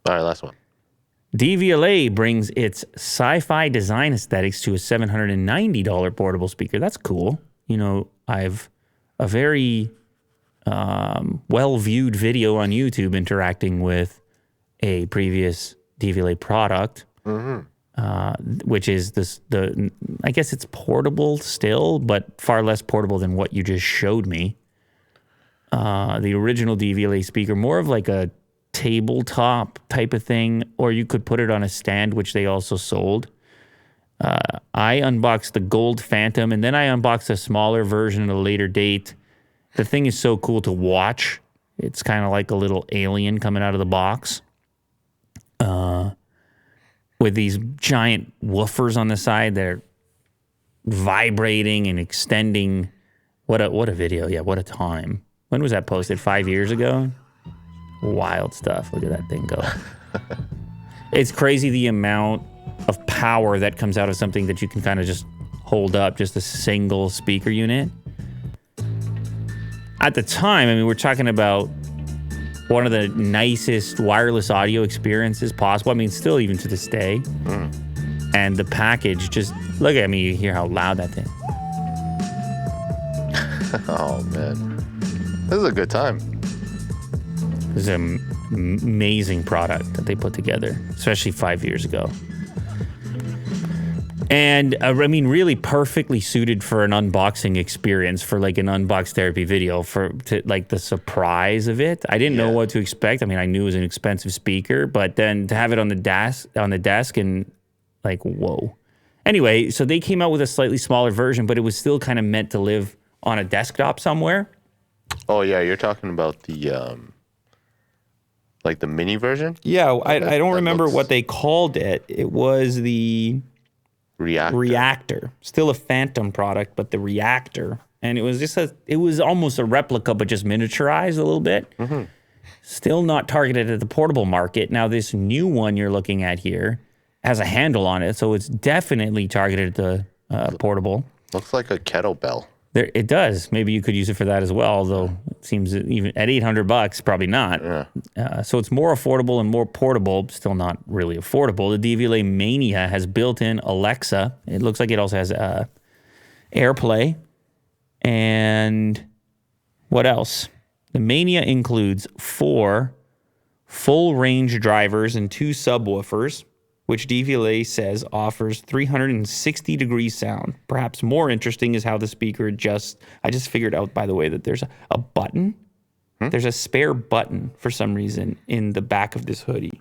All right, last one. Devialet brings its sci-fi design aesthetics to a $790 portable speaker. That's cool. You know, I've a very well-viewed video on YouTube interacting with a previous Devialet product, which is I guess it's portable still, but far less portable than what you just showed me. The original Devialet speaker, more of like a tabletop type of thing, or you could put it on a stand, which they also sold. I unboxed the Gold Phantom, and then I unboxed a smaller version at a later date. The thing is so cool to watch. It's kind of like a little alien coming out of the box, with these giant woofers on the side. They're vibrating and extending. What a video. Yeah, what a time. When was that posted? 5 years ago? Wild stuff. Look at that thing go. It's crazy the amount of power that comes out of something that you can kind of just hold up, just a single speaker unit. At the time, I mean, we're talking about one of the nicest wireless audio experiences possible. I mean, still even to this day. And the package, just look at me, you hear how loud that thing. Oh, man. This is a good time. This is an amazing product that they put together, especially 5 years ago. And I mean, really perfectly suited for an unboxing experience, for like an unbox therapy video, like the surprise of it. I didn't know what to expect. I mean, I knew it was an expensive speaker, but then to have it on the desk and like, whoa. Anyway, so they came out with a slightly smaller version, but it was still kind of meant to live on a desktop somewhere. Oh yeah, you're talking about the like the mini version? Yeah, I don't remember what they called it. It was the Reactor. Still a Phantom product, but the Reactor. And it was it was almost a replica, but just miniaturized a little bit. Still not targeted at the portable market. Now, this new one you're looking at here has a handle on it, so it's definitely targeted at the portable. Looks like a kettlebell. It does. Maybe you could use it for that as well, although it seems even at $800, probably not. Yeah. So it's more affordable and more portable, still not really affordable. The Devialet Mania has built-in Alexa. It looks like it also has AirPlay. And what else? The Mania includes 4 full-range drivers and 2 subwoofers, which Devialet says offers 360-degree sound. Perhaps more interesting is how the speaker adjusts. I just figured out, by the way, that there's a button. There's a spare button for some reason in the back of this hoodie.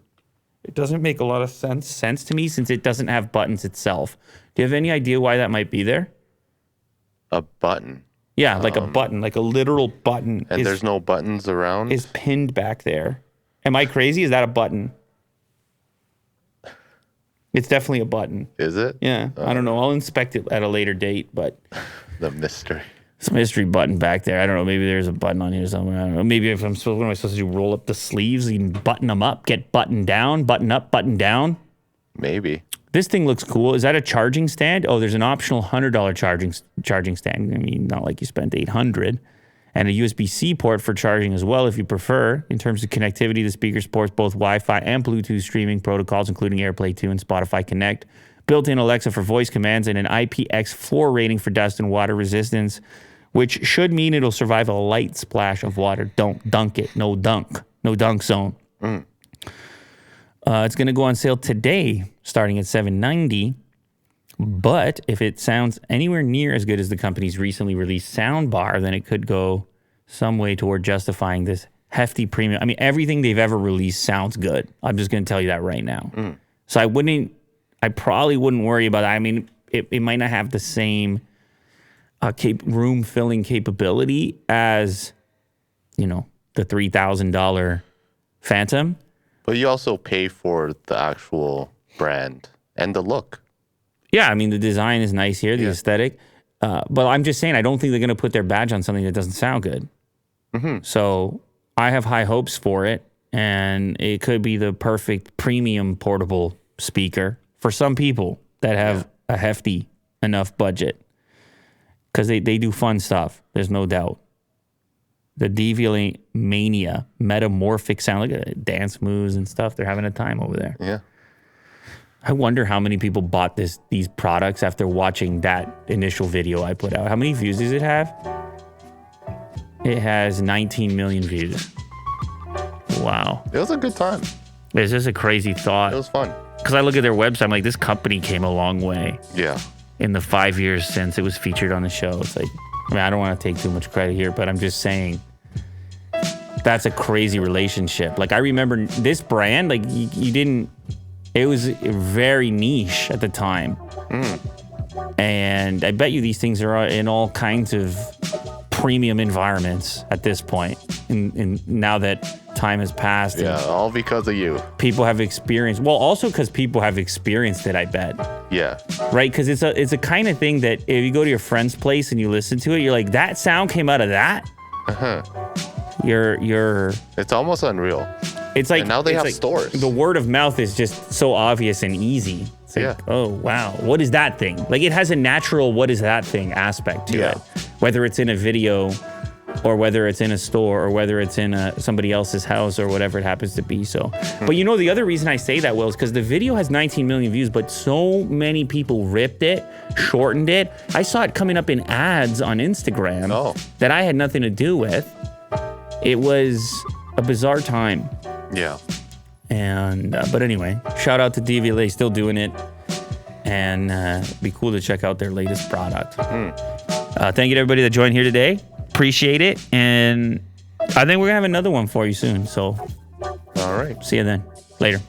It doesn't make a lot of sense to me since it doesn't have buttons itself. Do you have any idea why that might be there? A button? Yeah, like a button, like a literal button. And there's no buttons around? Is pinned back there. Am I crazy? Is that a button? It's definitely a button. Is it? Yeah. I don't know. I'll inspect it at a later date, but... The mystery. It's a mystery button back there. I don't know. Maybe there's a button on here somewhere. I don't know. Maybe what am I supposed to do? Roll up the sleeves and button them up? Get buttoned down? Button up, button down? Maybe. This thing looks cool. Is that a charging stand? Oh, there's an optional $100 charging stand. I mean, not like you spent $800. And a USB-C port for charging as well, if you prefer. In terms of connectivity, the speaker supports both Wi-Fi and Bluetooth streaming protocols, including AirPlay 2 and Spotify Connect. Built-in Alexa for voice commands and an IPX floor rating for dust and water resistance, which should mean it'll survive a light splash of water. Don't dunk it. No dunk. No dunk zone. It's going to go on sale today, starting at $790. But if it sounds anywhere near as good as the company's recently released soundbar, then it could go some way toward justifying this hefty premium. I mean, everything they've ever released sounds good. I'm just going to tell you that right now. So I probably wouldn't worry about that. I mean, it might not have the same room filling capability as, the $3,000 Phantom. But you also pay for the actual brand and the look. Yeah, I mean, the design is nice here, the aesthetic. But I'm just saying, I don't think they're going to put their badge on something that doesn't sound good. So I have high hopes for it, and it could be the perfect premium portable speaker for some people that have a hefty enough budget. Because they do fun stuff, there's no doubt. The Devialet Mania metamorphic sound. Look at it, dance moves and stuff. They're having a time over there. Yeah. I wonder how many people bought these products after watching that initial video I put out. How many views does it have? It has 19 million views. Wow. It was a good time. It's just a crazy thought. It was fun. Because I look at their website, I'm like, this company came a long way Yeah. in the 5 years since it was featured on the show. It's like, I mean, I don't want to take too much credit here, but I'm just saying that's a crazy relationship. Like, I remember this brand, like, you didn't, it was very niche at the time. And I bet you these things are in all kinds of premium environments at this point. And now that time has passed. Yeah, all because of you. People have experienced, well, also because people have experienced it, I bet. Yeah. Right? Because it's a kind of thing that if you go to your friend's place and you listen to it, you're like, that sound came out of that? You're It's almost unreal. it's like, And now they it's have like stores. The word of mouth is just so obvious and easy. It's like, Yeah. oh, wow. What is that thing? Like, it has a natural what is that thing aspect to Yeah. it. Whether it's in a video or whether it's in a store or whether it's in somebody else's house or whatever it happens to be. So, but you know, the other reason I say that, Will, is because the video has 19 million views, but so many people ripped it, shortened it. I saw it coming up in ads on Instagram that I had nothing to do with. It was a bizarre time. Yeah. And but anyway, shout out to Devialet, still doing it, and it'd be cool to check out their latest product. Thank you to everybody that joined here today. Appreciate it, and I think we're gonna have another one for you soon. So, All right. see you then. Later.